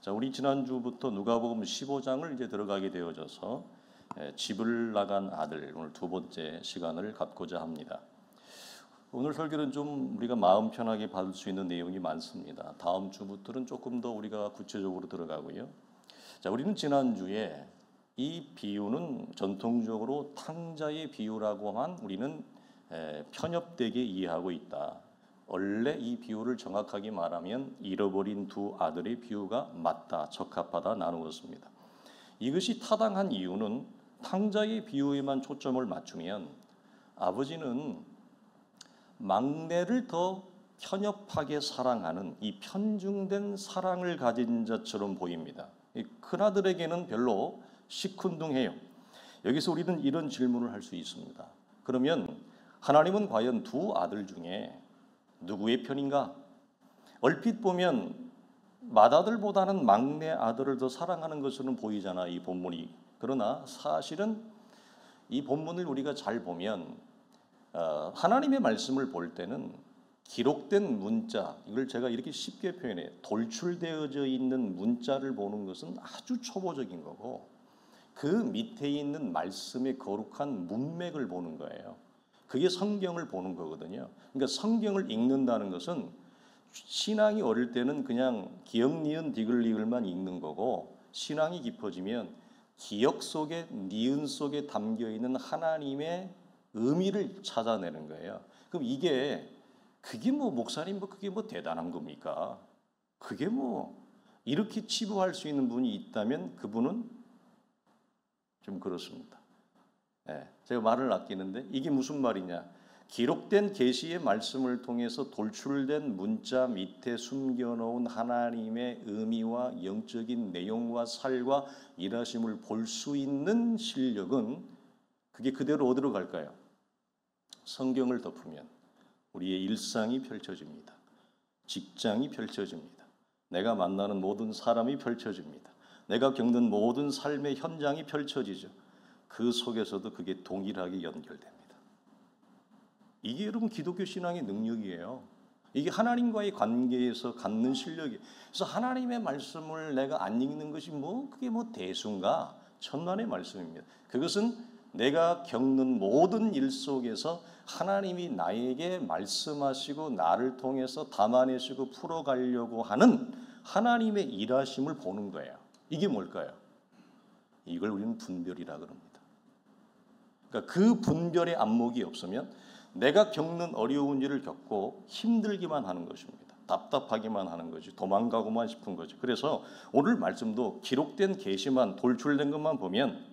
자, 우리 지난주부터 누가복음 15장을 이제 들어가게 되어져서 집을 나간 아들, 오늘 두 번째 시간을 갖고자 합니다. 오늘 설교는 좀 우리가 마음 편하게 받을 수 있는 내용이 많습니다. 다음 주부터는 조금 더 우리가 구체적으로 들어가고요. 자, 우리는 지난주에 이 비유는 전통적으로 탕자의 비유라고만 우리는 편협되게 이해하고 있다. 원래 이 비유를 정확하게 말하면 잃어버린 두 아들의 비유가 맞다, 적합하다 나누었습니다. 이것이 타당한 이유는 탕자의 비유에만 초점을 맞추면 아버지는 막내를 더 편협하게 사랑하는 이 편중된 사랑을 가진 자처럼 보입니다. 큰아들에게는 별로 시큰둥해요. 여기서 우리는 이런 질문을 할 수 있습니다. 그러면 하나님은 과연 두 아들 중에 누구의 편인가? 얼핏 보면 맏아들보다는 막내 아들을 더 사랑하는 것으로는 보이잖아, 이 본문이. 그러나 사실은 이 본문을 우리가 잘 보면 하나님의 말씀을 볼 때는 기록된 문자, 이걸 제가 이렇게 쉽게 표현해 돌출되어져 있는 문자를 보는 것은 아주 초보적인 거고 그 밑에 있는 말씀의 거룩한 문맥을 보는 거예요. 그게 성경을 보는 거거든요. 그러니까 성경을 읽는다는 것은 신앙이 어릴 때는 그냥 기억, 니은, 디귿리을만 읽는 거고 신앙이 깊어지면 기억 속에, 니은 속에 담겨있는 하나님의 의미를 찾아내는 거예요. 그럼 그게 뭐 목사님 그게 뭐 대단한 겁니까? 그게 뭐 이렇게 치부할 수 있는 분이 있다면 그분은 좀 그렇습니다. 제가 말을 아끼는데 이게 무슨 말이냐? 기록된 계시의 말씀을 통해서 돌출된 문자 밑에 숨겨놓은 하나님의 의미와 영적인 내용과 살과 일하심을 볼 수 있는 실력은 그게 그대로 어디로 갈까요? 성경을 덮으면 우리의 일상이 펼쳐집니다. 직장이 펼쳐집니다. 내가 만나는 모든 사람이 펼쳐집니다. 내가 겪는 모든 삶의 현장이 펼쳐지죠. 그 속에서도 그게 동일하게 연결됩니다. 이게 여러분 기독교 신앙의 능력이에요. 이게 하나님과의 관계에서 갖는 실력이에요. 그래서 하나님의 말씀을 내가 안 읽는 것이 그게 대수인가? 천만의 말씀입니다. 그것은 내가 겪는 모든 일 속에서 하나님이 나에게 말씀하시고 나를 통해서 담아내시고 풀어가려고 하는 하나님의 일하심을 보는 거예요. 이게 뭘까요? 이걸 우리는 분별이라 그럽니다. 그러니까 그 분별의 안목이 없으면 내가 겪는 어려운 일을 겪고 힘들기만 하는 것입니다. 답답하기만 하는 거지. 도망가고만 싶은 거죠. 그래서 오늘 말씀도 기록된 계시만 돌출된 것만 보면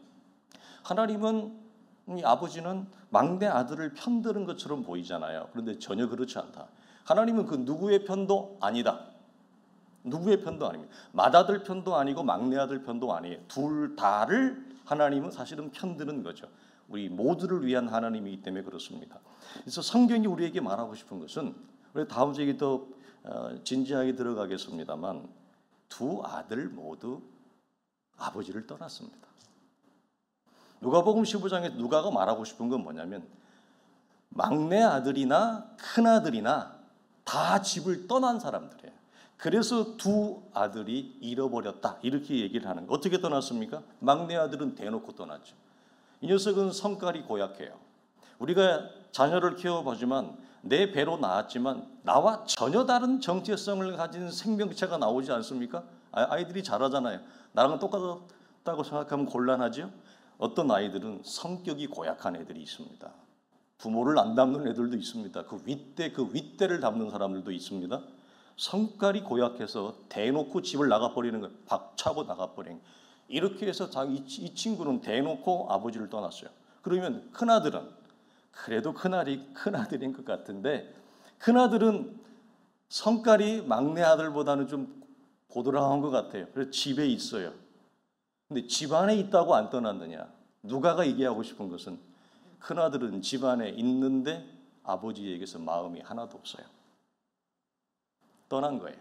하나님은 이 아버지는 막내 아들을 편드는 것처럼 보이잖아요. 그런데 전혀 그렇지 않다. 하나님은 그 누구의 편도 아니다. 누구의 편도 아닙니다. 맏아들 편도 아니고 막내 아들 편도 아니에요. 둘 다를 하나님은 사실은 편드는 거죠. 우리 모두를 위한 하나님이기 때문에 그렇습니다. 그래서 성경이 우리에게 말하고 싶은 것은 우리 다음 주에 더 진지하게 들어가겠습니다만 두 아들 모두 아버지를 떠났습니다. 누가복음 15장에 누가가 말하고 싶은 건 뭐냐면 막내 아들이나 큰 아들이나 다 집을 떠난 사람들이에요. 그래서 두 아들이 잃어버렸다 이렇게 얘기를 하는 거예요. 어떻게 떠났습니까? 막내 아들은 대놓고 떠났죠. 이 녀석은 성깔이 고약해요. 우리가 자녀를 키워보지만 내 배로 낳았지만 나와 전혀 다른 정체성을 가진 생명체가 나오지 않습니까? 아이들이 잘하잖아요. 나랑 똑같다고 생각하면 곤란하죠. 어떤 아이들은 성격이 고약한 애들이 있습니다. 부모를 안 닮는 애들도 있습니다. 그 윗대를 닮는 사람들도 있습니다. 성깔이 고약해서 대놓고 집을 나가버리는 거예요. 박차고 나가버리는 거예요. 이렇게 해서 이 친구는 대놓고 아버지를 떠났어요. 그러면 큰아들은 그래도 큰아들인 것 같은데 큰아들은 성깔이 막내 아들보다는 좀 보드랑한 것 같아요. 그래서 집에 있어요. 근데 집 안에 있다고 안 떠났느냐? 누가가 얘기하고 싶은 것은 큰아들은 집 안에 있는데 아버지에게서 마음이 하나도 없어요. 떠난 거예요.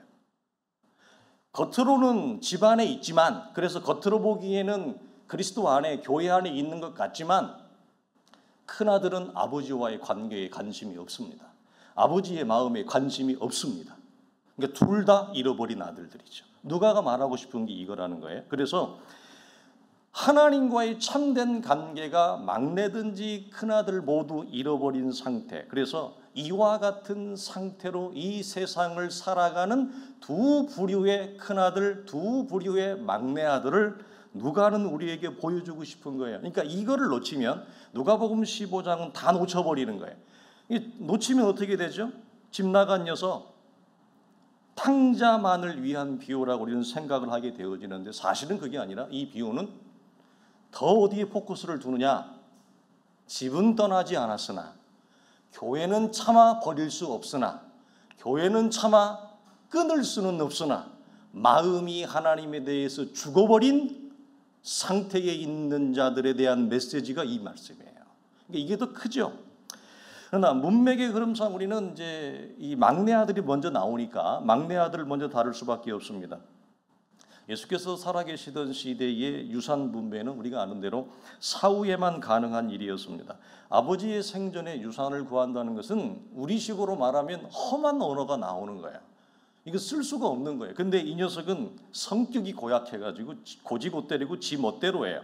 겉으로는 집 안에 있지만 그래서 겉으로 보기에는 그리스도 안에 교회 안에 있는 것 같지만 큰아들은 아버지와의 관계에 관심이 없습니다. 아버지의 마음에 관심이 없습니다. 그러니까 둘 다 잃어버린 아들들이죠. 누가가 말하고 싶은 게 이거라는 거예요. 그래서 하나님과의 참된 관계가 막내든지 큰아들 모두 잃어버린 상태. 그래서 이와 같은 상태로 이 세상을 살아가는 두 부류의 큰아들, 두 부류의 막내아들을 누가는 우리에게 보여주고 싶은 거예요. 그러니까 이거를 놓치면 누가복음 15장은 다 놓쳐버리는 거예요. 놓치면 어떻게 되죠? 집 나간 녀석, 탕자만을 위한 비유라고 우리는 생각을 하게 되어지는데 사실은 그게 아니라 이 비유는 더 어디에 포커스를 두느냐? 집은 떠나지 않았으나 교회는 차마 버릴 수 없으나 교회는 차마 끊을 수는 없으나 마음이 하나님에 대해서 죽어버린 상태에 있는 자들에 대한 메시지가 이 말씀이에요. 이게 더 크죠. 그러나 문맥의 흐름상 우리는 이제 이 막내 아들이 먼저 나오니까 막내 아들을 먼저 다룰 수밖에 없습니다. 예수께서 살아계시던 시대의 유산 분배는 우리가 아는 대로 사후에만 가능한 일이었습니다. 아버지의 생전에 유산을 구한다는 것은 우리식으로 말하면 험한 언어가 나오는 거예요. 이거 쓸 수가 없는 거예요. 근데 이 녀석은 성격이 고약해가지고 고지고대로고 지 멋대로 해요.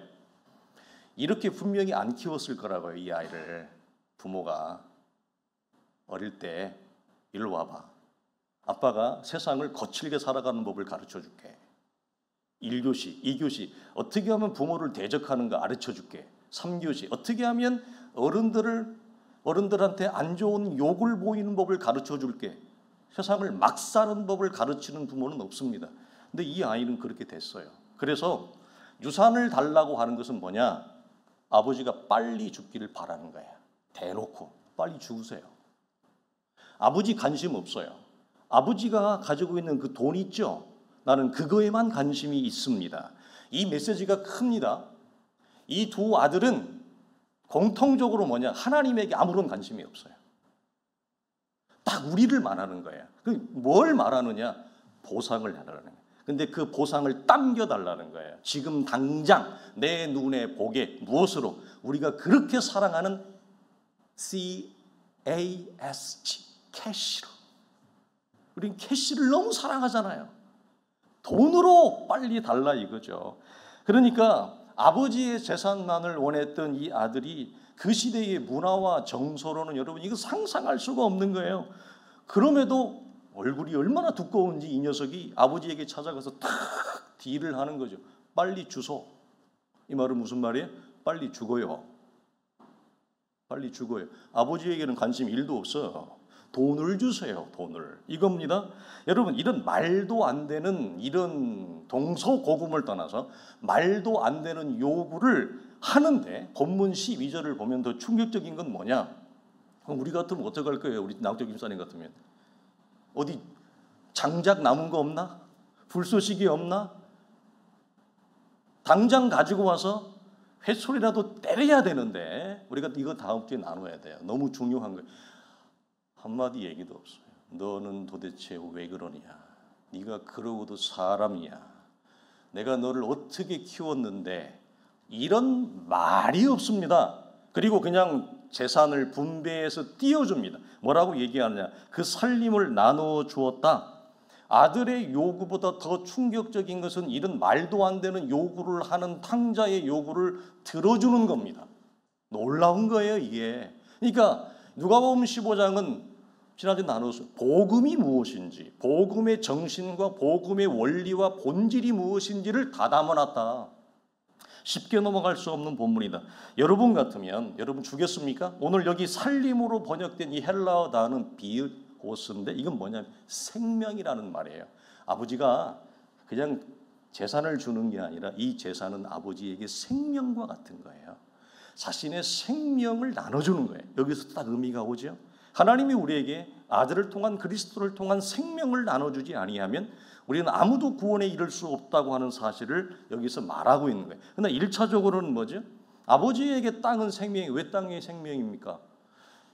이렇게 분명히 안 키웠을 거라고요. 이 아이를 부모가 어릴 때 일로 와봐. 아빠가 세상을 거칠게 살아가는 법을 가르쳐 줄게. 1교시, 2교시 어떻게 하면 부모를 대적하는가 가르쳐 줄게. 3교시 어떻게 하면 어른들한테 안 좋은 욕을 보이는 법을 가르쳐 줄게. 세상을 막 사는 법을 가르치는 부모는 없습니다. 근데 이 아이는 그렇게 됐어요. 그래서 유산을 달라고 하는 것은 뭐냐? 아버지가 빨리 죽기를 바라는 거예요. 대놓고 빨리 죽으세요. 아버지 관심 없어요. 아버지가 가지고 있는 그 돈 있죠? 나는 그거에만 관심이 있습니다. 이 메시지가 큽니다. 이 두 아들은 공통적으로 뭐냐? 하나님에게 아무런 관심이 없어요. 딱 우리를 말하는 거예요. 뭘 말하느냐? 보상을 하라는 거예요. 근데 그 보상을 당겨달라는 거예요. 지금 당장 내 눈에 보게 무엇으로? 우리가 그렇게 사랑하는 CASG, 캐시로. 우린 캐시를 너무 사랑하잖아요. 돈으로 빨리 달라 이거죠. 그러니까 아버지의 재산만을 원했던 이 아들이 그 시대의 문화와 정서로는 여러분 이거 상상할 수가 없는 거예요. 그럼에도 얼굴이 얼마나 두꺼운지 이 녀석이 아버지에게 찾아가서 탁 딜을 하는 거죠. 빨리 주소. 이 말은 무슨 말이에요? 빨리 죽어요. 빨리 죽어요. 아버지에게는 관심 1도 없어요. 돈을 주세요. 돈을. 이겁니다. 여러분 이런 말도 안 되는 이런 동서고금을 떠나서 말도 안 되는 요구를 하는데 본문 12절을 보면 더 충격적인 건 뭐냐? 우리 같으면 어떡할 거예요? 우리 나우택 김사님 같으면. 어디 장작 남은 거 없나? 불쏘시개 없나? 당장 가지고 와서 횟소리라도 때려야 되는데 우리가 이거 다음 주에 나눠야 돼요. 너무 중요한 거예요. 한마디 얘기도 없어요. 너는 도대체 왜 그러냐? 네가 그러고도 사람이야. 내가 너를 어떻게 키웠는데 이런 말이 없습니다. 그리고 그냥 재산을 분배해서 띄워줍니다. 뭐라고 얘기하느냐? 그 살림을 나누어 주었다. 아들의 요구보다 더 충격적인 것은 이런 말도 안 되는 요구를 하는 탕자의 요구를 들어주는 겁니다. 놀라운 거예요, 이게. 그러니까 누가복음 15장은 지난주에 나눴어요. 복음이 무엇인지, 복음의 정신과 복음의 원리와 본질이 무엇인지를 다 담아놨다. 쉽게 넘어갈 수 없는 본문이다. 여러분 같으면 여러분 주겠습니까? 오늘 여기 살림으로 번역된 이 헬라어 단어는 비오스인데 이건 뭐냐면 생명이라는 말이에요. 아버지가 그냥 재산을 주는 게 아니라 이 재산은 아버지에게 생명과 같은 거예요. 자신의 생명을 나눠주는 거예요. 여기서 딱 의미가 오죠. 하나님이 우리에게 아들을 통한 그리스도를 통한 생명을 나눠주지 아니하면 우리는 아무도 구원에 이를 수 없다고 하는 사실을 여기서 말하고 있는 거예요. 그러나 1차적으로는 뭐죠? 아버지에게 땅은 생명이 왜 땅의 생명입니까?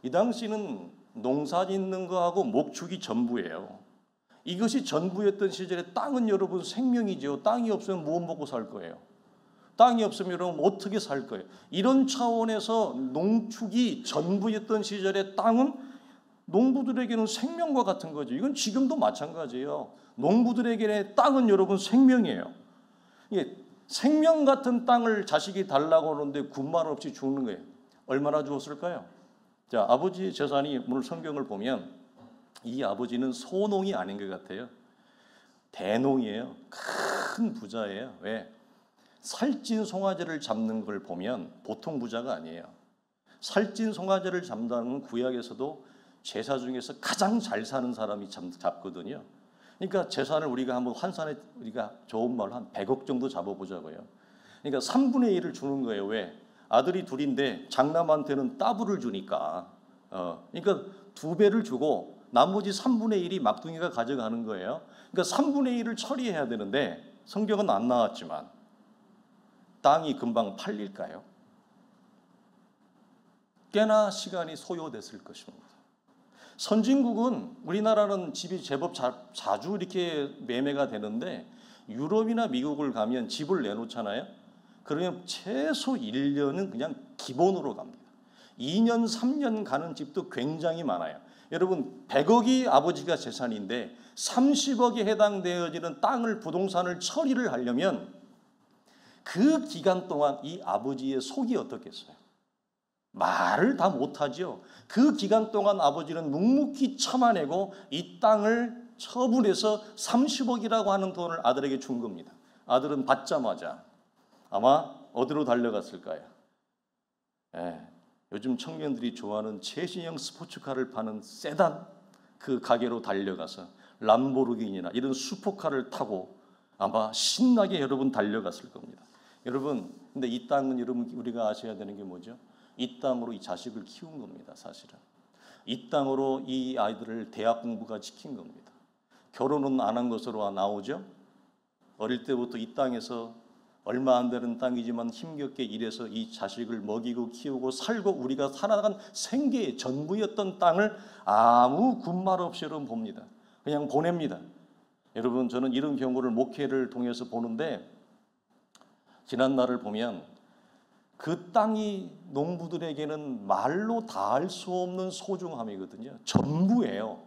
이 당시는 농사 짓는 거하고 목축이 전부예요. 이것이 전부였던 시절에 땅은 여러분 생명이죠. 땅이 없으면 무엇 먹고 살 거예요? 땅이 없으면 여러분 어떻게 살 거예요? 이런 차원에서 농축이 전부였던 시절에 땅은 농부들에게는 생명과 같은 거죠. 이건 지금도 마찬가지예요. 농부들에게 땅은 여러분 생명이에요. 이게 생명 같은 땅을 자식이 달라고 하는데 군말 없이 죽는 거예요. 얼마나 주었을까요? 자, 아버지 재산이 오늘 성경을 보면 이 아버지는 소농이 아닌 것 같아요. 대농이에요. 큰 부자예요. 왜? 살찐 송아지를 잡는 걸 보면 보통 부자가 아니에요. 살찐 송아지를 잡는다는 구약에서도 제사 중에서 가장 잘 사는 사람이 잡거든요. 그러니까 재산을 우리가 한번 환산해, 우리가 좋은 말로 한 100억 정도 잡아보자고요. 그러니까 3분의 1을 주는 거예요. 왜? 아들이 둘인데 장남한테는 따블을 주니까. 그러니까 2배를 주고 나머지 3분의 1이 막둥이가 가져가는 거예요. 그러니까 3분의 1을 처리해야 되는데 성경은 안 나왔지만 땅이 금방 팔릴까요? 꽤나 시간이 소요됐을 것입니다. 선진국은 우리나라는 집이 제법 자주 이렇게 매매가 되는데 유럽이나 미국을 가면 집을 내놓잖아요. 그러면 최소 1년은 그냥 기본으로 갑니다. 2년, 3년 가는 집도 굉장히 많아요. 여러분 100억이 아버지가 재산인데 30억에 해당되어지는 땅을 부동산을 처리를 하려면 그 기간 동안 이 아버지의 속이 어떻겠어요? 말을 다 못하죠. 그 기간 동안 아버지는 묵묵히 참아내고 이 땅을 처분해서 30억이라고 하는 돈을 아들에게 준 겁니다. 아들은 받자마자 아마 어디로 달려갔을까요? 요즘 청년들이 좋아하는 최신형 스포츠카를 파는 세단 그 가게로 달려가서 람보르기니나 이런 슈퍼카를 타고 아마 신나게 여러분 달려갔을 겁니다. 여러분, 근데 이 땅은 여러분 우리가 아셔야 되는 게 뭐죠? 이 땅으로 이 자식을 키운 겁니다. 사실은 이 땅으로 이 아이들을 대학 공부가 시킨 겁니다. 결혼은 안 한 것으로 나오죠. 어릴 때부터 이 땅에서 얼마 안 되는 땅이지만 힘겹게 일해서 이 자식을 먹이고 키우고 살고 우리가 살아간 생계의 전부였던 땅을 아무 군말 없이 여러분 봅니다. 그냥 보냅니다. 여러분 저는 이런 경우를 목회를 통해서 보는데 지난 날을 보면 그 땅이 농부들에게는 말로 다할 수 없는 소중함이거든요. 전부예요.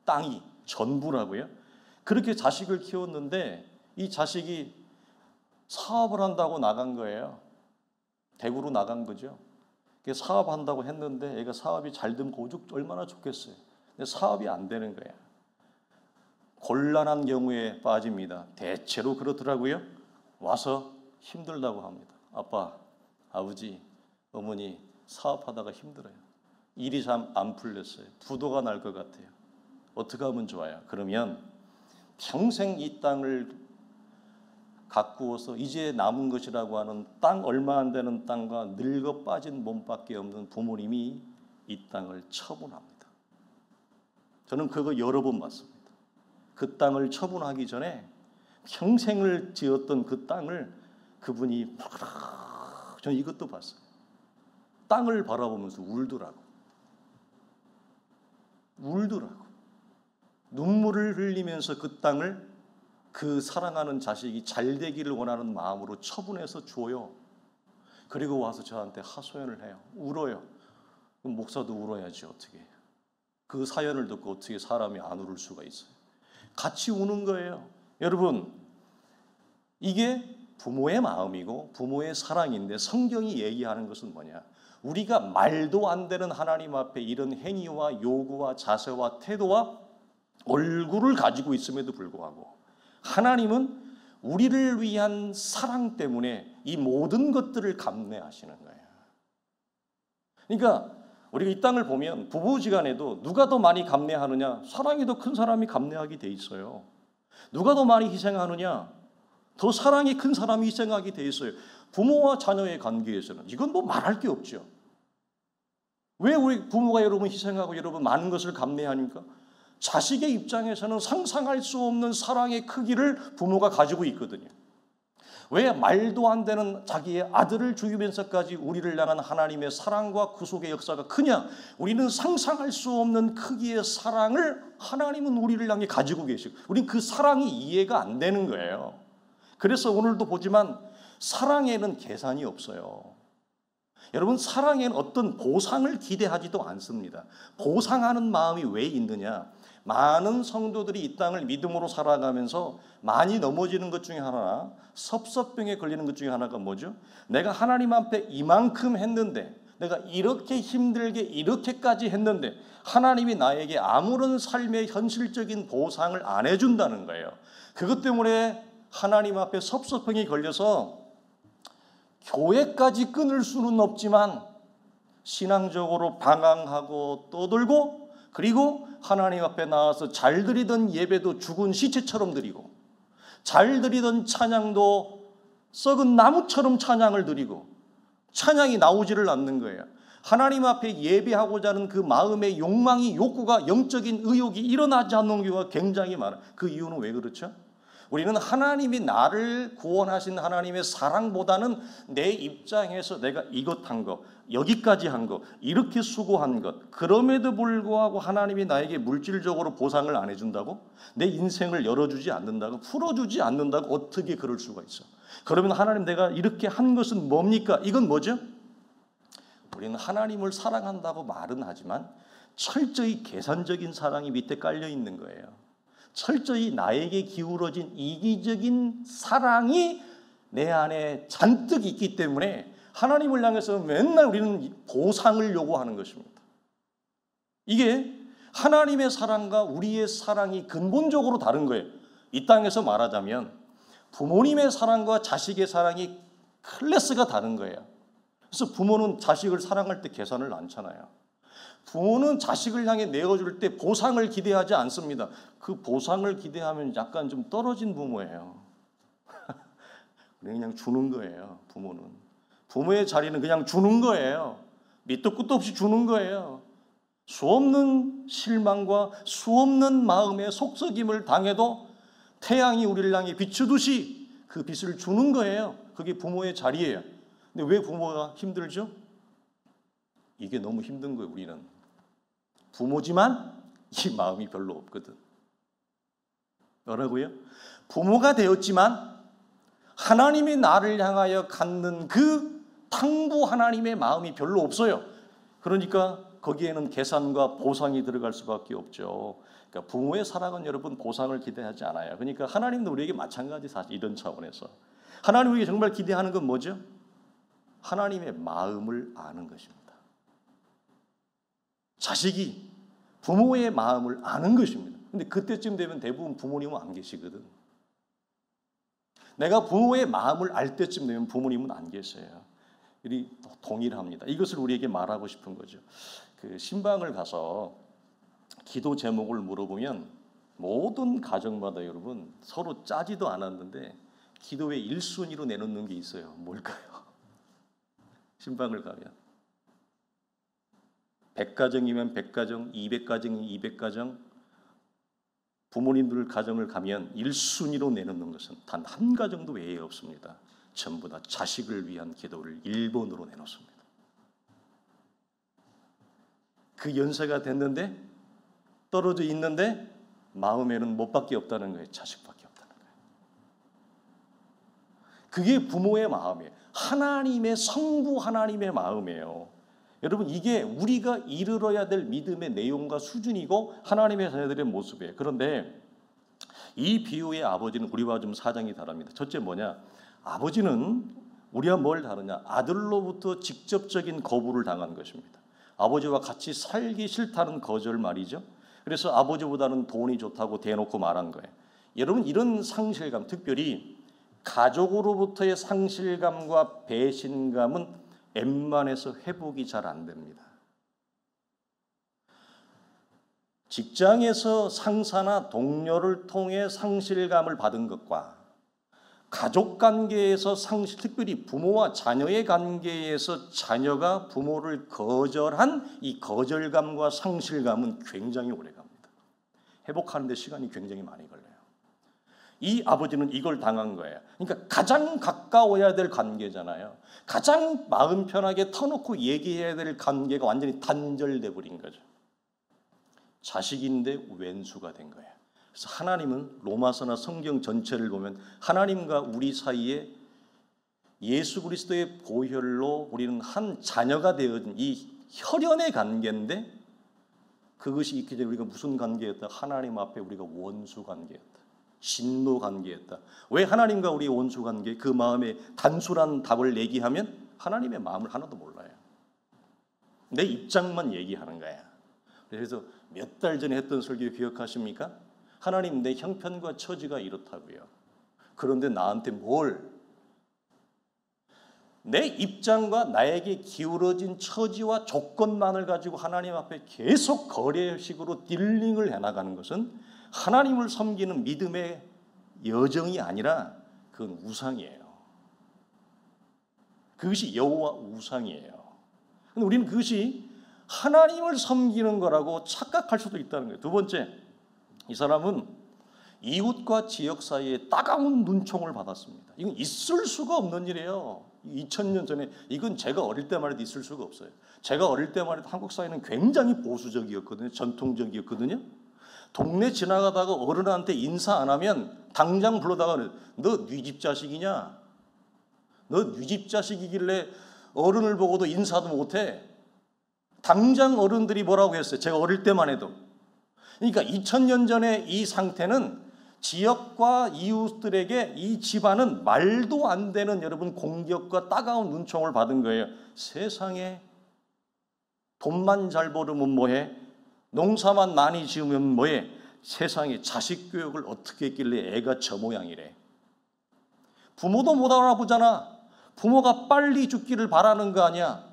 땅이 전부라고요. 그렇게 자식을 키웠는데 이 자식이 사업을 한다고 나간 거예요. 대구로 나간 거죠. 사업한다고 했는데 얘가 사업이 잘 되면 오죽 얼마나 좋겠어요. 근데 사업이 안 되는 거예요. 곤란한 경우에 빠집니다. 대체로 그렇더라고요. 와서 힘들다고 합니다. 아빠, 아버지, 어머니 사업하다가 힘들어요. 일이 잘 안 풀렸어요. 부도가 날 것 같아요. 어떻게 하면 좋아요? 그러면 평생 이 땅을 가꾸어서 이제 남은 것이라고 하는 땅 얼마 안 되는 땅과 늙어 빠진 몸밖에 없는 부모님이 이 땅을 처분합니다. 저는 그거 여러 번 봤습니다. 그 땅을 처분하기 전에 평생을 지었던 그 땅을 그분이 저는 이것도 봤어요. 땅을 바라보면서 울더라고. 눈물을 흘리면서 그 땅을 그 사랑하는 자식이 잘 되기를 원하는 마음으로 처분해서 줘요. 그리고 와서 저한테 하소연을 해요. 울어요. 그럼 목사도 울어야지 어떻게 해요. 그 사연을 듣고 어떻게 사람이 안 울을 수가 있어요. 같이 우는 거예요. 여러분 이게 부모의 마음이고 부모의 사랑인데 성경이 얘기하는 것은 뭐냐? 우리가 말도 안 되는 하나님 앞에 이런 행위와 요구와 자세와 태도와 얼굴을 가지고 있음에도 불구하고 하나님은 우리를 위한 사랑 때문에 이 모든 것들을 감내하시는 거예요. 그러니까 우리가 이 땅을 보면 부부지간에도 누가 더 많이 감내하느냐? 사랑이 더 큰 사람이 감내하게 돼 있어요. 누가 더 많이 희생하느냐? 더 사랑이 큰 사람이 희생하게 돼 있어요. 부모와 자녀의 관계에서는 이건 뭐 말할 게 없죠. 왜 우리 부모가 여러분 희생하고 여러분 많은 것을 감내하니까? 자식의 입장에서는 상상할 수 없는 사랑의 크기를 부모가 가지고 있거든요. 왜 말도 안 되는 자기의 아들을 죽이면서까지 우리를 향한 하나님의 사랑과 구속의 역사가 크냐? 우리는 상상할 수 없는 크기의 사랑을 하나님은 우리를 향해 가지고 계시고 우리는 그 사랑이 이해가 안 되는 거예요. 그래서 오늘도 보지만 사랑에는 계산이 없어요. 여러분, 사랑에는 어떤 보상을 기대하지도 않습니다. 보상하는 마음이 왜 있느냐? 많은 성도들이 이 땅을 믿음으로 살아가면서 많이 넘어지는 것 중에 하나, 섭섭병에 걸리는 것 중에 하나가 뭐죠? 내가 하나님 앞에 이만큼 했는데, 내가 이렇게 힘들게 이렇게까지 했는데 하나님이 나에게 아무런 삶의 현실적인 보상을 안 해준다는 거예요. 그것 때문에 하나님 앞에 섭섭병이 걸려서 교회까지 끊을 수는 없지만 신앙적으로 방황하고 떠들고, 그리고 하나님 앞에 나와서 잘 드리던 예배도 죽은 시체처럼 드리고, 잘 드리던 찬양도 썩은 나무처럼 찬양을 드리고, 찬양이 나오지를 않는 거예요. 하나님 앞에 예배하고자 하는 그 마음의 욕망이, 욕구가, 영적인 의욕이 일어나지 않는 경우가 굉장히 많아요. 그 이유는 왜 그렇죠? 우리는 하나님이 나를 구원하신 하나님의 사랑보다는 내 입장에서 내가 이것 한 것, 여기까지 한 것, 이렇게 수고한 것, 그럼에도 불구하고 하나님이 나에게 물질적으로 보상을 안 해준다고? 내 인생을 열어주지 않는다고? 풀어주지 않는다고? 어떻게 그럴 수가 있어? 그러면 하나님, 내가 이렇게 한 것은 뭡니까? 이건 뭐죠? 우리는 하나님을 사랑한다고 말은 하지만 철저히 계산적인 사랑이 밑에 깔려 있는 거예요. 철저히 나에게 기울어진 이기적인 사랑이 내 안에 잔뜩 있기 때문에 하나님을 향해서 맨날 우리는 보상을 요구하는 것입니다. 이게 하나님의 사랑과 우리의 사랑이 근본적으로 다른 거예요. 이 땅에서 말하자면 부모님의 사랑과 자식의 사랑이 클래스가 다른 거예요. 그래서 부모는 자식을 사랑할 때 계산을 않잖아요. 부모는 자식을 향해 내어줄 때 보상을 기대하지 않습니다. 그 보상을 기대하면 약간 좀 떨어진 부모예요. 그냥 주는 거예요. 부모는. 부모의 자리는 그냥 주는 거예요. 밑도 끝도 없이 주는 거예요. 수없는 실망과 수없는 마음의 속썩임을 당해도 태양이 우리를 향해 비추듯이 그 빛을 주는 거예요. 그게 부모의 자리예요. 근데 왜 부모가 힘들죠? 이게 너무 힘든 거예요. 우리는 부모지만 이 마음이 별로 없거든. 뭐라고요? 부모가 되었지만 하나님이 나를 향하여 갖는 그 탕부 하나님의 마음이 별로 없어요. 그러니까 거기에는 계산과 보상이 들어갈 수밖에 없죠. 그러니까 부모의 사랑은 여러분 보상을 기대하지 않아요. 그러니까 하나님도 우리에게 마찬가지, 사실 이런 차원에서 하나님 우리에게 정말 기대하는 건 뭐죠? 하나님의 마음을 아는 것입니다. 자식이 부모의 마음을 아는 것입니다. 근데 그때쯤 되면 대부분 부모님은 안 계시거든. 내가 부모의 마음을 알 때쯤 되면 부모님은 안 계세요. 이 동일합니다. 이것을 우리에게 말하고 싶은 거죠. 그 신방을 가서 기도 제목을 물어보면 모든 가정마다 여러분 서로 짜지도 않았는데 기도의 1순위로 내놓는 게 있어요. 뭘까요? 신방을 가면 100가정이면 100가정, 200가정이면 200가정, 부모님들 가정을 가면 1순위로 내놓는 것은 단 한 가정도 외에 없습니다. 전부 다 자식을 위한 기도를 1번으로 내놓습니다. 그 연세가 됐는데 떨어져 있는데 마음에는 뭐밖에 없다는 거예요. 자식밖에 없다는 거예요. 그게 부모의 마음이에요. 하나님의 성부 하나님의 마음이에요. 여러분, 이게 우리가 이르러야 될 믿음의 내용과 수준이고 하나님의 자녀들의 모습이에요. 그런데 이 비유의 아버지는 우리와 좀 사정이 다릅니다. 첫째 뭐냐? 아버지는 우리와 뭘 다르냐? 아들로부터 직접적인 거부를 당한 것입니다. 아버지와 같이 살기 싫다는 거절 말이죠. 그래서 아버지보다는 돈이 좋다고 대놓고 말한 거예요. 여러분, 이런 상실감, 특별히 가족으로부터의 상실감과 배신감은 웬만해서 회복이 잘 안 됩니다. 직장에서 상사나 동료를 통해 상실감을 받은 것과 가족 관계에서 특별히 부모와 자녀의 관계에서 자녀가 부모를 거절한 이 거절감과 상실감은 굉장히 오래 갑니다. 회복하는 데 시간이 굉장히 많이 걸려요. 이 아버지는 이걸 당한 거예요. 그러니까 가장 가까워야 될 관계잖아요. 가장 마음 편하게 터놓고 얘기해야 될 관계가 완전히 단절돼 버린 거죠. 자식인데 왼수가 된 거예요. 그래서 하나님은 로마서나 성경 전체를 보면 하나님과 우리 사이에 예수 그리스도의 보혈로 우리는 한 자녀가 되어진 이 혈연의 관계인데 그것이 있기 전에 우리가 무슨 관계였다? 하나님 앞에 우리가 원수 관계였다. 진노 관계였다. 왜 하나님과 우리의 원수 관계? 그 마음에 단순한 답을 얘기하면 하나님의 마음을 하나도 몰라요. 내 입장만 얘기하는 거야. 그래서 몇 달 전에 했던 설교 기억하십니까? 하나님 내 형편과 처지가 이렇다고요. 그런데 나한테 내 입장과 나에게 기울어진 처지와 조건만을 가지고 하나님 앞에 계속 거래식으로 딜링을 해나가는 것은 하나님을 섬기는 믿음의 여정이 아니라 그건 우상이에요. 그것이 여호와 우상이에요. 근데 우리는 그것이 하나님을 섬기는 거라고 착각할 수도 있다는 거예요. 두 번째, 이 사람은 이웃과 지역 사이에 따가운 눈총을 받았습니다. 이건 있을 수가 없는 일이에요. 2000년 전에 이건 제가 어릴 때만 해도 있을 수가 없어요. 제가 어릴 때만 해도 한국 사회는 굉장히 보수적이었거든요. 전통적이었거든요. 동네 지나가다가 어른한테 인사 안 하면 당장 불러다가 너 네 집 자식이냐? 너 네 집 자식이길래 어른을 보고도 인사도 못해? 당장 어른들이 뭐라고 했어요? 제가 어릴 때만 해도. 그러니까 2000년 전에 이 상태는 지역과 이웃들에게 이 집안은 말도 안 되는 여러분 공격과 따가운 눈총을 받은 거예요. 세상에 돈만 잘 벌으면 뭐해? 농사만 많이 지으면 뭐해? 세상에 자식 교육을 어떻게 했길래 애가 저 모양이래. 부모도 못 알아보잖아. 부모가 빨리 죽기를 바라는 거 아니야.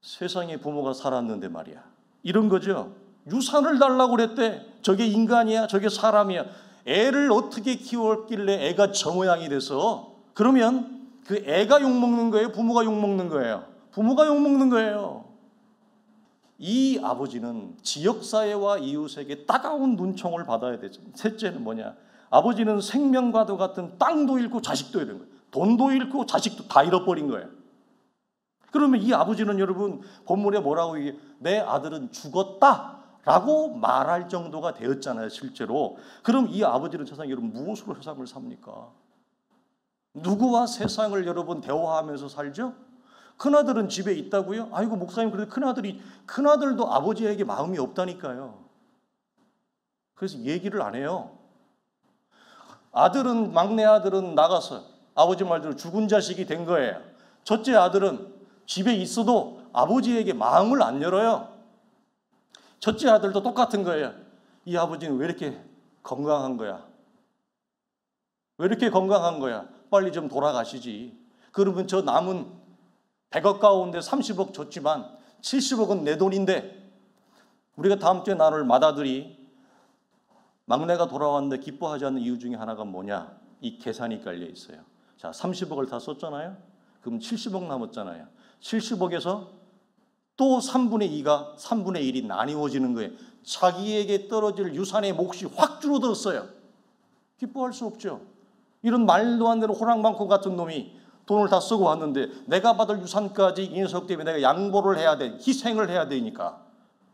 세상에 부모가 살았는데 말이야. 이런 거죠. 유산을 달라고 그랬대. 저게 인간이야? 저게 사람이야? 애를 어떻게 키웠길래 애가 저 모양이 돼서? 그러면 그 애가 욕먹는 거예요? 부모가 욕먹는 거예요? 부모가 욕먹는 거예요. 이 아버지는 지역사회와 이웃에게 따가운 눈총을 받아야 되죠. 셋째는 뭐냐? 아버지는 생명과도 같은 땅도 잃고 자식도 잃은 거예요. 돈도 잃고 자식도 다 잃어버린 거예요. 그러면 이 아버지는 여러분 본문에 뭐라고 얘기해요? 내 아들은 죽었다 라고 말할 정도가 되었잖아요. 실제로. 그럼 이 아버지는 세상에 여러분 무엇으로 세상을 삽니까? 누구와 세상을 여러분 대화하면서 살죠? 큰아들은 집에 있다고요? 아이고 목사님, 그래도 큰아들도 아버지에게 마음이 없다니까요. 그래서 얘기를 안 해요. 막내 아들은 나가서 아버지 말대로 죽은 자식이 된 거예요. 첫째 아들은 집에 있어도 아버지에게 마음을 안 열어요. 첫째 아들도 똑같은 거예요. 이 아버지는 왜 이렇게 건강한 거야? 왜 이렇게 건강한 거야? 빨리 좀 돌아가시지. 그러면 저 남은 100억 가운데 30억 줬지만 70억은 내 돈인데 우리가 다음 주에 나눌 맏아들이 막내가 돌아왔는데 기뻐하지 않는 이유 중에 하나가 뭐냐? 이 계산이 깔려 있어요. 자, 30억을 다 썼잖아요. 그럼 70억 남았잖아요. 70억에서 또 3분의 1이 나뉘어지는 거예요. 자기에게 떨어질 유산의 몫이 확 줄어들었어요. 기뻐할 수 없죠. 이런 말도 안 되는 호랑방코 같은 놈이 돈을 다 쓰고 왔는데 내가 받을 유산까지 이 녀석 때문에 내가 양보를 해야 돼. 희생을 해야 되니까.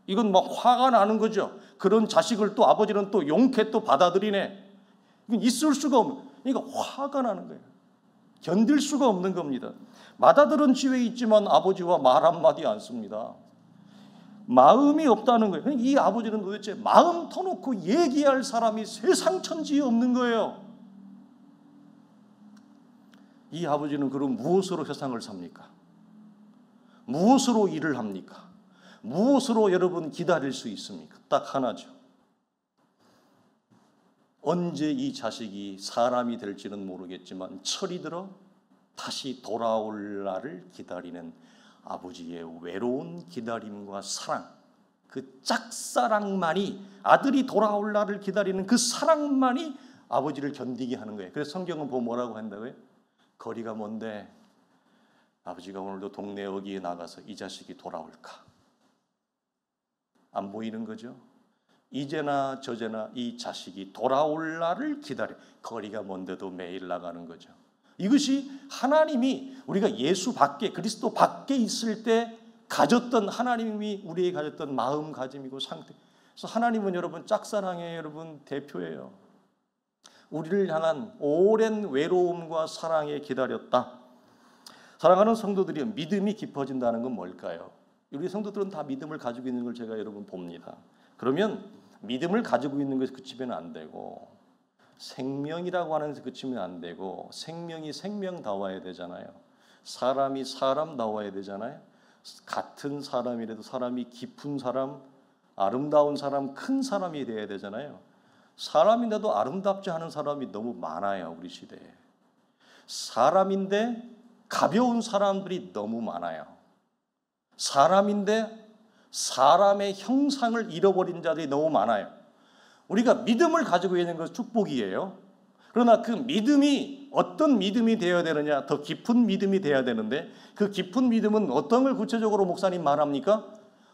이건 막 화가 나는 거죠. 그런 자식을 또 아버지는 또 용케 또 받아들이네. 이건 있을 수가 없는. 그러니까 화가 나는 거예요. 견딜 수가 없는 겁니다. 맏아들은 집에 있지만 아버지와 말 한마디 안 씁니다. 마음이 없다는 거예요. 이 아버지는 도대체 마음 터놓고 얘기할 사람이 세상 천지에 없는 거예요. 이 아버지는 그럼 무엇으로 세상을 삽니까? 무엇으로 일을 합니까? 무엇으로 여러분 기다릴 수 있습니까? 딱 하나죠. 언제 이 자식이 사람이 될지는 모르겠지만 철이 들어 다시 돌아올 날을 기다리는 아버지의 외로운 기다림과 사랑, 그 짝사랑만이, 아들이 돌아올 날을 기다리는 그 사랑만이 아버지를 견디게 하는 거예요. 그래서 성경은 보면 뭐라고 한다고요? 거리가 먼데 아버지가 오늘도 동네 어귀에 나가서 이 자식이 돌아올까? 안 보이는 거죠? 이제나 저제나 이 자식이 돌아올 날을 기다려. 거리가 먼데도 매일 나가는 거죠. 이것이 하나님이 우리가 예수 밖에, 그리스도 밖에 있을 때 가졌던, 하나님이 우리에게 가졌던 마음가짐이고 상태. 그래서 하나님은 여러분 짝사랑의 여러분 대표예요. 우리를 향한 오랜 외로움과 사랑에 기다렸다. 사랑하는 성도들이 믿음이 깊어진다는 건 뭘까요? 우리 성도들은 다 믿음을 가지고 있는 걸 제가 여러분 봅니다. 그러면 믿음을 가지고 있는 것에 그치면 안 되고 생명이라고 하는 것에 그치면 안 되고 생명이 생명다워야 되잖아요. 사람이 사람다워야 되잖아요. 같은 사람이라도 사람이 깊은 사람, 아름다운 사람, 큰 사람이 돼야 되잖아요. 사람인데도 아름답지 않은 사람이 너무 많아요, 우리 시대에. 사람인데 가벼운 사람들이 너무 많아요. 사람인데 사람의 형상을 잃어버린 자들이 너무 많아요. 우리가 믿음을 가지고 있는 것은 축복이에요. 그러나 그 믿음이 어떤 믿음이 되어야 되느냐, 더 깊은 믿음이 되어야 되는데 그 깊은 믿음은 어떤 걸 구체적으로 목사님 말합니까?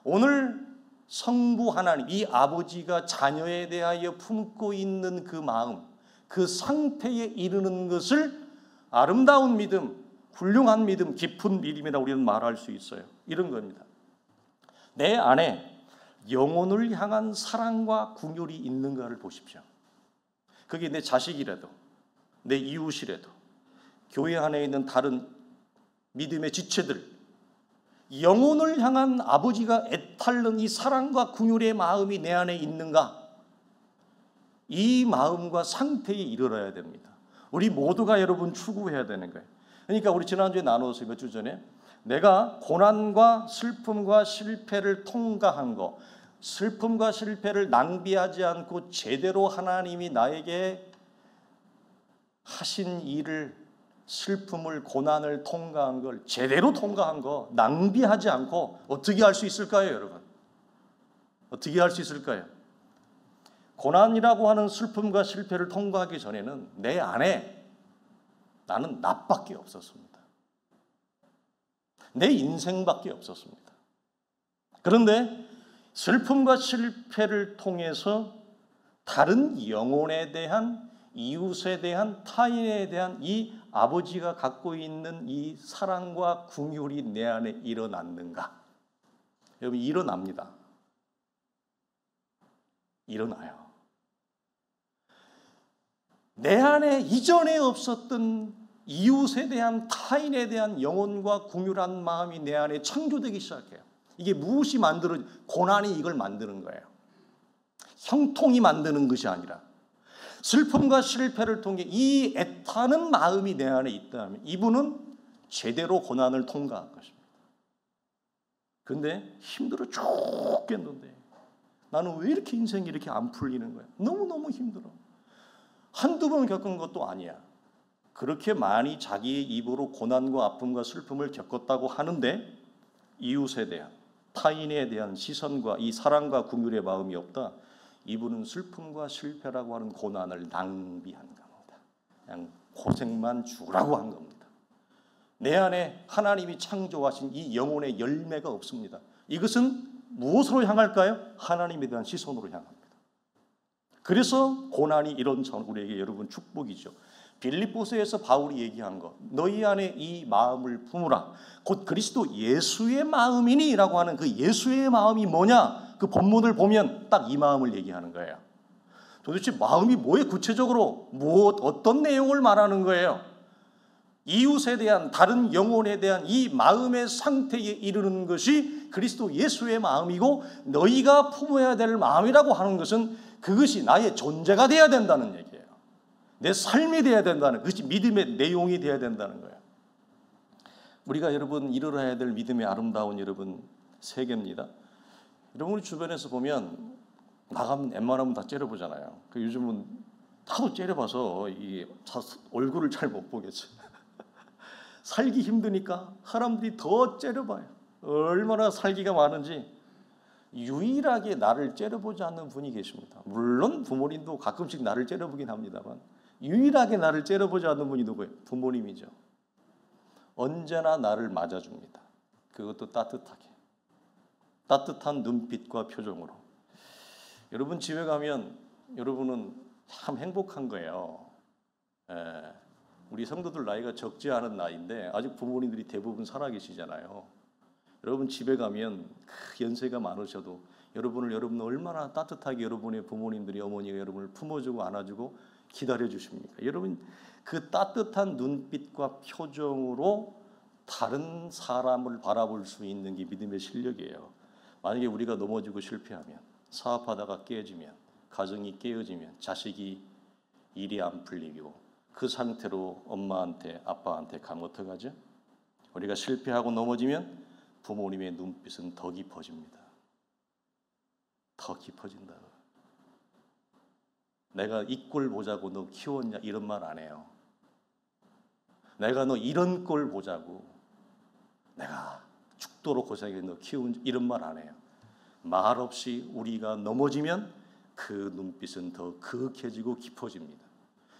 오늘 성부 하나님, 이 아버지가 자녀에 대하여 품고 있는 그 마음, 그 상태에 이르는 것을 아름다운 믿음, 훌륭한 믿음, 깊은 믿음이라고 우리는 말할 수 있어요. 이런 겁니다. 내 안에 영혼을 향한 사랑과 긍휼이 있는가를 보십시오. 그게 내 자식이라도, 내 이웃이라도, 교회 안에 있는 다른 믿음의 지체들, 영혼을 향한 아버지가 애탈른 이 사랑과 긍휼의 마음이 내 안에 있는가? 이 마음과 상태에 이르러야 됩니다. 우리 모두가 여러분 추구해야 되는 거예요. 그러니까 우리 지난주에 나누었어요. 몇 주 전에 내가 고난과 슬픔과 실패를 통과한 거, 슬픔과 실패를 낭비하지 않고 제대로 하나님이 나에게 하신 일을, 슬픔을, 고난을 통과한 걸, 제대로 통과한 거 낭비하지 않고 어떻게 할 수 있을까요, 여러분? 어떻게 할 수 있을까요? 고난이라고 하는 슬픔과 실패를 통과하기 전에는 내 안에 나는 나밖에 없었습니다. 내 인생밖에 없었습니다. 그런데 슬픔과 실패를 통해서 다른 영혼에 대한, 이웃에 대한, 타인에 대한 이 아버지가 갖고 있는 이 사랑과 긍휼이 내 안에 일어났는가? 여러분, 일어납니다. 일어나요. 내 안에 이전에 없었던 이웃에 대한, 타인에 대한 영혼과 긍휼한 마음이 내 안에 창조되기 시작해요. 이게 무엇이 고난이 이걸 만드는 거예요. 형통이 만드는 것이 아니라 슬픔과 실패를 통해 이 애타는 마음이 내 안에 있다면 이분은 제대로 고난을 통과한 것입니다. 그런데 힘들어 죽겠는데 나는 왜 이렇게 인생이 이렇게 안 풀리는 거야? 너무너무 힘들어. 한두 번 겪은 것도 아니야. 그렇게 많이 자기의 입으로 고난과 아픔과 슬픔을 겪었다고 하는데 이웃에 대한, 타인에 대한 시선과 이 사랑과 긍휼의 마음이 없다. 이분은 슬픔과 실패라고 하는 고난을 낭비한 겁니다. 그냥 고생만 주라고 한 겁니다. 내 안에 하나님이 창조하신 이 영혼의 열매가 없습니다. 이것은 무엇으로 향할까요? 하나님에 대한 시선으로 향합니다. 그래서 고난이 이런 우리에게 여러분 축복이죠. 빌립보서에서 바울이 얘기한 것, 너희 안에 이 마음을 품으라. 곧 그리스도 예수의 마음이니라고 하는 그 예수의 마음이 뭐냐? 그 본문을 보면 딱 이 마음을 얘기하는 거예요. 도대체 마음이 뭐에 구체적으로 어떤 내용을 말하는 거예요? 이웃에 대한, 다른 영혼에 대한 이 마음의 상태에 이르는 것이 그리스도 예수의 마음이고, 너희가 품어야 될 마음이라고 하는 것은 그것이 나의 존재가 되어야 된다는 얘기예요. 내 삶이 되어야 된다는, 그것이 믿음의 내용이 되어야 된다는 거예요. 우리가 여러분 이루어야 될 믿음의 아름다운 여러분 세계입니다. 여러분 우리 주변에서 보면 나가면 웬만하면 다 째려보잖아요. 요즘은 하도 째려봐서 이 얼굴을 잘 못 보겠어요. 살기 힘드니까 사람들이 더 째려봐요. 얼마나 살기가 많은지. 유일하게 나를 째려보지 않는 분이 계십니다. 물론 부모님도 가끔씩 나를 째려보긴 합니다만 유일하게 나를 째려보지 않는 분이 누구예요? 부모님이죠. 언제나 나를 맞아줍니다. 그것도 따뜻하게. 따뜻한 눈빛과 표정으로. 여러분 집에 가면 여러분은 참 행복한 거예요. 우리 성도들 나이가 적지 않은 나이인데 아직 부모님들이 대부분 살아계시잖아요. 여러분 집에 가면 연세가 많으셔도 여러분 얼마나 따뜻하게 여러분의 부모님들이, 어머니가 여러분을 품어주고 안아주고 기다려 주십니까? 여러분, 그 따뜻한 눈빛과 표정으로 다른 사람을 바라볼 수 있는 게 믿음의 실력이에요. 만약에 우리가 넘어지고 실패하면, 사업하다가 깨지면, 가정이 깨어지면, 자식이 일이 안 풀리고 그 상태로 엄마한테 아빠한테 가면 어떡하죠? 우리가 실패하고 넘어지면 부모님의 눈빛은 더 깊어집니다. 더 깊어진다. 내가 이 꼴 보자고 너 키웠냐 이런 말 안 해요. 내가 너 이런 꼴 보자고 내가 죽도록 고생해 너 키운 이런 말 안 해요. 말 없이 우리가 넘어지면 그 눈빛은 더 그윽해지고 깊어집니다.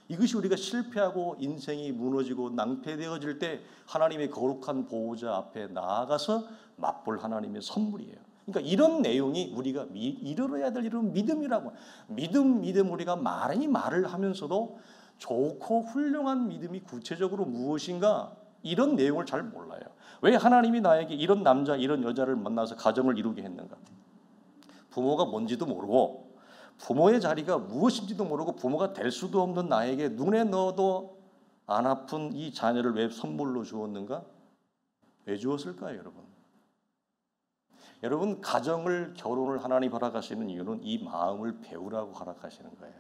이것이 우리가 실패하고 인생이 무너지고 낭패되어질 때 하나님의 거룩한 보호자 앞에 나아가서 맛볼 하나님의 선물이에요. 그러니까 이런 내용이 우리가 이뤄야 될 이런 믿음이라고. 믿음 우리가 말을 하면서도 좋고 훌륭한 믿음이 구체적으로 무엇인가 이런 내용을 잘 몰라요. 왜 하나님이 나에게 이런 남자 이런 여자를 만나서 가정을 이루게 했는가? 부모가 뭔지도 모르고 부모의 자리가 무엇인지도 모르고 부모가 될 수도 없는 나에게 눈에 넣어도 안 아픈 이 자녀를 왜 선물로 주었는가? 왜 주었을까요, 여러분? 여러분, 가정을 결혼을 하나님 허락하시는 이유는 이 마음을 배우라고 허락하시는 거예요.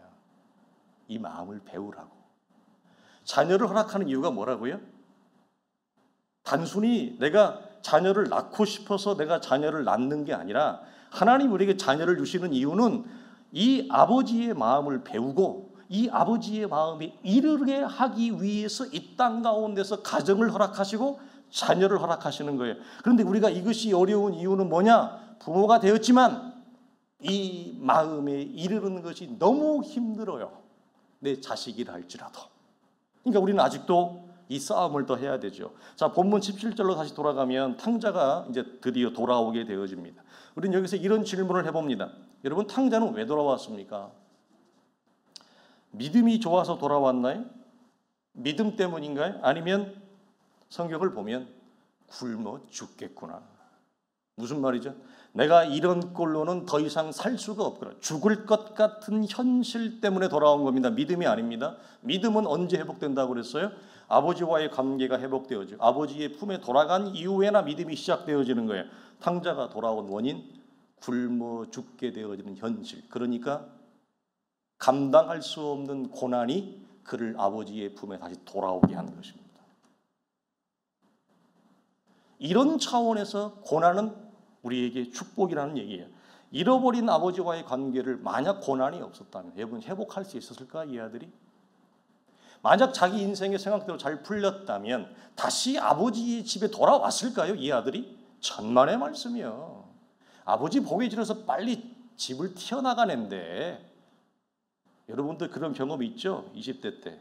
이 마음을 배우라고. 자녀를 허락하는 이유가 뭐라고요? 단순히 내가 자녀를 낳고 싶어서 내가 자녀를 낳는 게 아니라 하나님 우리에게 자녀를 주시는 이유는 이 아버지의 마음을 배우고 이 아버지의 마음에 이르게 하기 위해서 이 땅 가운데서 가정을 허락하시고 자녀를 허락하시는 거예요. 그런데 우리가 이것이 어려운 이유는 뭐냐? 부모가 되었지만 이 마음에 이르는 것이 너무 힘들어요. 내 자식이라 할지라도. 그러니까 우리는 아직도 이 싸움을 더 해야 되죠. 자, 본문 17절로 다시 돌아가면 탕자가 이제 드디어 돌아오게 되어집니다. 우리는 여기서 이런 질문을 해봅니다. 여러분, 탕자는 왜 돌아왔습니까? 믿음이 좋아서 돌아왔나요? 믿음 때문인가요? 아니면 성경을 보면 굶어 죽겠구나. 무슨 말이죠? 내가 이런 꼴로는 더 이상 살 수가 없구나. 죽을 것 같은 현실 때문에 돌아온 겁니다. 믿음이 아닙니다. 믿음은 언제 회복된다고 그랬어요? 아버지와의 관계가 회복되어지고 아버지의 품에 돌아간 이후에나 믿음이 시작되어지는 거예요. 탕자가 돌아온 원인, 굶어 죽게 되어지는 현실. 그러니까 감당할 수 없는 고난이 그를 아버지의 품에 다시 돌아오게 하는 것입니다. 이런 차원에서 고난은 우리에게 축복이라는 얘기예요. 잃어버린 아버지와의 관계를 만약 고난이 없었다면 여러분 회복할 수 있었을까 이 아들이? 만약 자기 인생의 생각대로 잘 풀렸다면 다시 아버지의 집에 돌아왔을까요 이 아들이? 천만의 말씀이요. 아버지 복에 질러서 빨리 집을 튀어나가는데 여러분들 그런 경험 있죠? 20대 때.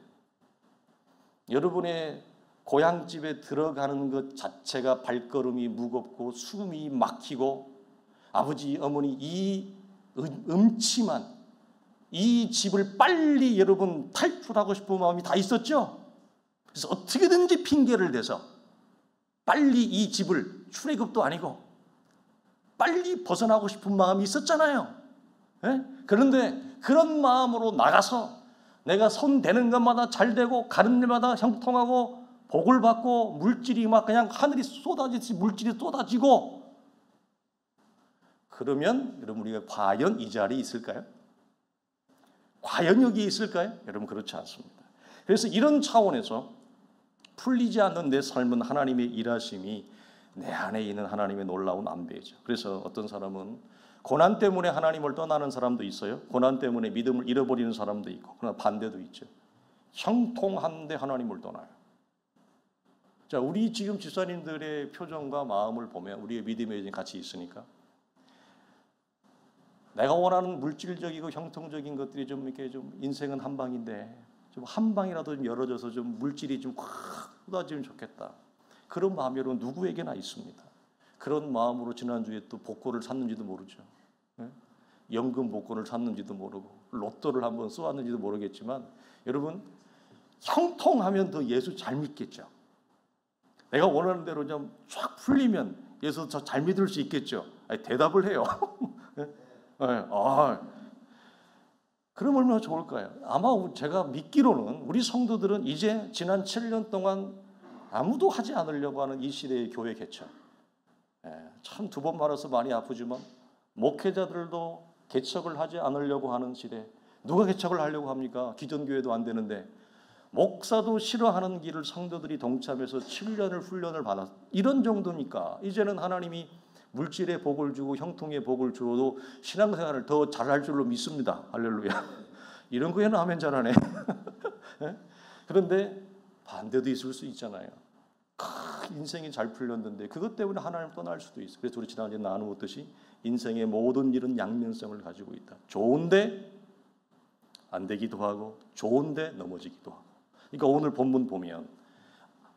여러분의 고향집에 들어가는 것 자체가 발걸음이 무겁고 숨이 막히고 아버지, 어머니 이 음침한 이 집을 빨리 여러분 탈출하고 싶은 마음이 다 있었죠? 그래서 어떻게든지 핑계를 대서 빨리 이 집을 출애굽도 아니고 빨리 벗어나고 싶은 마음이 있었잖아요. 네? 그런데 그런 마음으로 나가서 내가 손 대는 것마다 잘 되고 가는 데마다 형통하고 복을 받고 물질이 막 그냥 하늘이 쏟아지듯이 물질이 쏟아지고 그러면 여러분 우리가 과연 이 자리에 있을까요? 과연 여기에 있을까요? 여러분 그렇지 않습니다. 그래서 이런 차원에서 풀리지 않는 내 삶은 하나님의 일하심이 내 안에 있는 하나님의 놀라운 안배죠. 그래서 어떤 사람은 고난 때문에 하나님을 떠나는 사람도 있어요. 고난 때문에 믿음을 잃어버리는 사람도 있고 그러나 반대도 있죠. 형통한데 하나님을 떠나요. 자, 우리 지금 집사님들의 표정과 마음을 보면 우리의 믿음에 같이 있으니까 내가 원하는 물질적이고 형통적인 것들이 좀 이렇게 좀 인생은 한 방인데 좀 한 방이라도 좀 열어져서 좀 물질이 좀 확 쏟아지면 좋겠다. 그런 마음이 여러분 누구에게나 있습니다. 그런 마음으로 지난주에 또 복권을 샀는지도 모르죠. 연금 복권을 샀는지도 모르고 로또를 한번 쏘았는지도 모르겠지만 여러분 형통하면 더 예수 잘 믿겠죠. 내가 원하는 대로 좀 쫙 풀리면 예수 저 잘 믿을 수 있겠죠. 아니, 대답을 해요. 그럼 얼마나 좋을까요? 아마 제가 믿기로는 우리 성도들은 이제 지난 7년 동안 아무도 하지 않으려고 하는 이 시대의 교회 개척. 참 두 번 말해서 많이 아프지만 목회자들도 개척을 하지 않으려고 하는 시대. 누가 개척을 하려고 합니까? 기존교회도 안 되는데. 목사도 싫어하는 길을 성도들이 동참해서 7년을 훈련을 받았. 이런 정도니까 이제는 하나님이 물질의 복을 주고 형통의 복을 주어도 신앙생활을 더 잘할 줄로 믿습니다. 할렐루야. 이런 거에는 아멘 잘하네. 그런데 반대도 있을 수 있잖아요. 인생이 잘 풀렸는데 그것 때문에 하나님 떠날 수도 있어요. 그래서 우리 지난주에 나누었듯이 인생의 모든 일은 양면성을 가지고 있다. 좋은데 안 되기도 하고 좋은데 넘어지기도 하고. 그러니까 오늘 본문 보면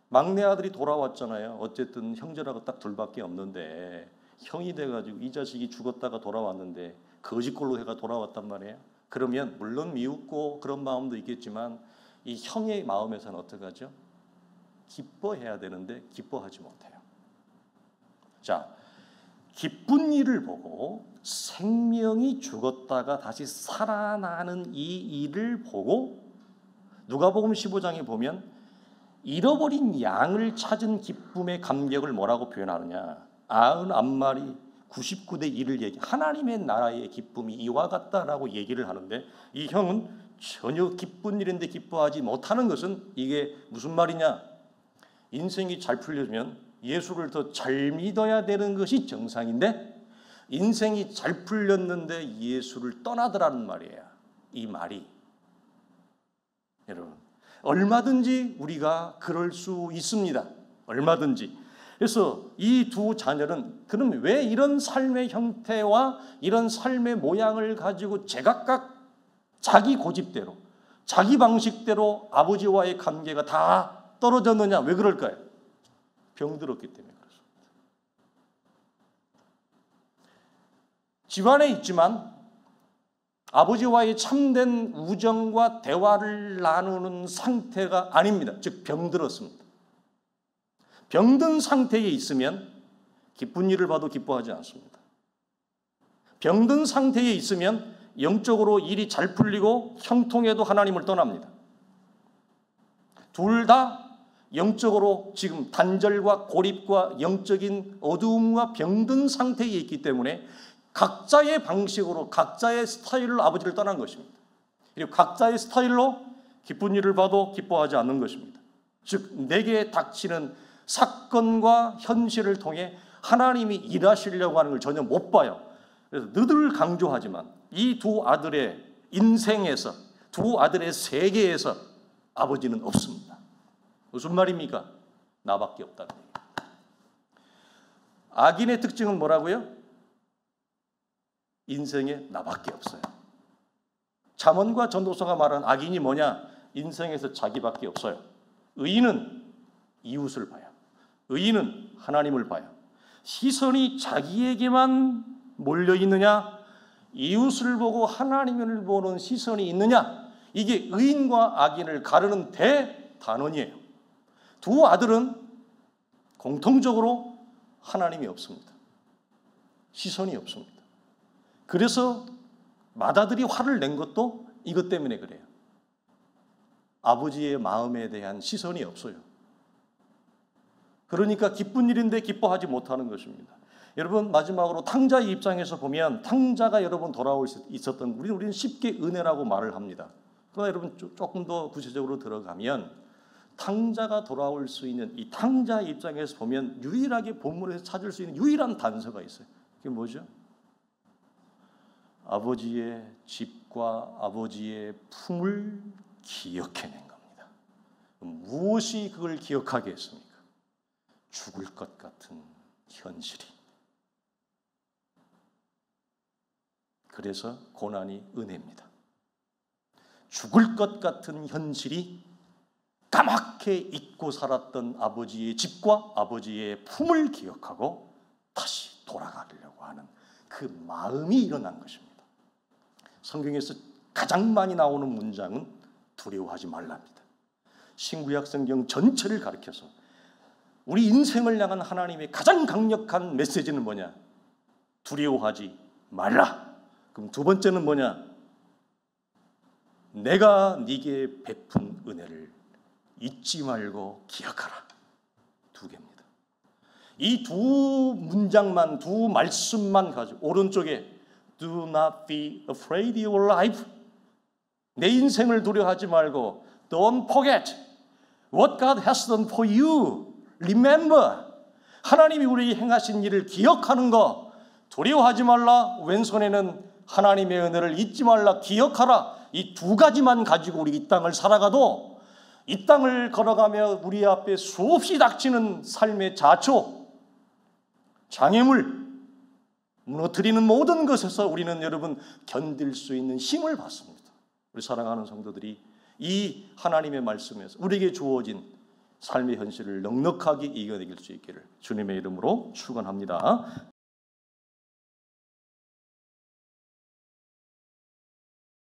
막내 아들이 돌아왔잖아요. 어쨌든 형제라고 딱 둘밖에 없는데 형이 돼가지고 이 자식이 죽었다가 돌아왔는데 거짓골로 해가 돌아왔단 말이에요. 그러면 물론 미웃고 그런 마음도 있겠지만 이 형의 마음에서는 어떻게 하죠? 기뻐해야 되는데 기뻐하지 못해요. 자, 기쁜 일을 보고 생명이 죽었다가 다시 살아나는 이 일을 보고 누가복음 15장에 보면 잃어버린 양을 찾은 기쁨의 감격을 뭐라고 표현하느냐? 99마리 99대 1을 얘기. 하나님의 나라의 기쁨이 이와 같다라고 얘기를 하는데 이 형은 전혀 기쁜 일인데 기뻐하지 못하는 것은 이게 무슨 말이냐? 인생이 잘 풀려면 예수를 더 잘 믿어야 되는 것이 정상인데 인생이 잘 풀렸는데 예수를 떠나더라는 말이에요. 이 말이 여러분 얼마든지 우리가 그럴 수 있습니다. 얼마든지. 그래서 이 두 자녀는 그럼 왜 이런 삶의 형태와 이런 삶의 모양을 가지고 제각각 자기 고집대로 자기 방식대로 아버지와의 관계가 다 떨어졌느냐? 왜 그럴까요? 병들었기 때문에 그렇습니다. 집안에 있지만 아버지와의 참된 우정과 대화를 나누는 상태가 아닙니다. 즉 병들었습니다. 병든 상태에 있으면 기쁜 일을 봐도 기뻐하지 않습니다. 병든 상태에 있으면 영적으로 일이 잘 풀리고 형통해도 하나님을 떠납니다. 둘 다 영적으로 지금 단절과 고립과 영적인 어두움과 병든 상태에 있기 때문에 각자의 방식으로 각자의 스타일로 아버지를 떠난 것입니다. 그리고 각자의 스타일로 기쁜 일을 봐도 기뻐하지 않는 것입니다. 즉 내게 닥치는 사건과 현실을 통해 하나님이 일하시려고 하는 걸 전혀 못 봐요. 그래서 늘 강조하지만 이 두 아들의 인생에서 두 아들의 세계에서 아버지는 없습니다. 무슨 말입니까? 나밖에 없다는 얘기예요. 악인의 특징은 뭐라고요? 인생에 나밖에 없어요. 잠언과 전도서가 말하는 악인이 뭐냐? 인생에서 자기밖에 없어요. 의인은 이웃을 봐요. 의인은 하나님을 봐요. 시선이 자기에게만 몰려 있느냐? 이웃을 보고 하나님을 보는 시선이 있느냐? 이게 의인과 악인을 가르는 대단원이에요. 두 아들은 공통적으로 하나님이 없습니다. 시선이 없습니다. 그래서 맏아들이 화를 낸 것도 이것 때문에 그래요. 아버지의 마음에 대한 시선이 없어요. 그러니까 기쁜 일인데 기뻐하지 못하는 것입니다. 여러분 마지막으로 탕자의 입장에서 보면 탕자가 여러분 돌아올 수 있었던 우리는 쉽게 은혜라고 말을 합니다. 그러나 여러분 조금 더 구체적으로 들어가면 탕자가 돌아올 수 있는 이 탕자의 입장에서 보면 유일하게 본문에서 찾을 수 있는 유일한 단서가 있어요. 그게 뭐죠? 아버지의 집과 아버지의 품을 기억해낸 겁니다. 무엇이 그걸 기억하게 했습니까? 죽을 것 같은 현실이. 그래서 고난이 은혜입니다. 죽을 것 같은 현실이 까맣게 잊고 살았던 아버지의 집과 아버지의 품을 기억하고 다시 돌아가려고 하는 그 마음이 일어난 것입니다. 성경에서 가장 많이 나오는 문장은 두려워하지 말랍니다. 신구약 성경 전체를 가리켜서 우리 인생을 향한 하나님의 가장 강력한 메시지는 뭐냐? 두려워하지 말라. 그럼 두 번째는 뭐냐? 내가 네게 베푼 은혜를 잊지 말고 기억하라. 두 개입니다. 이 두 문장만, 두 말씀만 가지고 오른쪽에 Do not be afraid of your life. 내 인생을 두려워하지 말고 Don't forget what God has done for you. Remember. 하나님이 우리에게 행하신 일을 기억하는 거. 두려워하지 말라. 왼손에는 하나님의 은혜를 잊지 말라. 기억하라. 이 두 가지만 가지고 우리 이 땅을 살아가도 이 땅을 걸어가며 우리 앞에 수없이 닥치는 삶의 자초, 장애물, 무너뜨리는 모든 것에서 우리는 여러분 견딜 수 있는 힘을 받습니다. 우리 사랑하는 성도들이 이 하나님의 말씀에서 우리에게 주어진 삶의 현실을 넉넉하게 이겨내길 수 있기를 주님의 이름으로 축원합니다.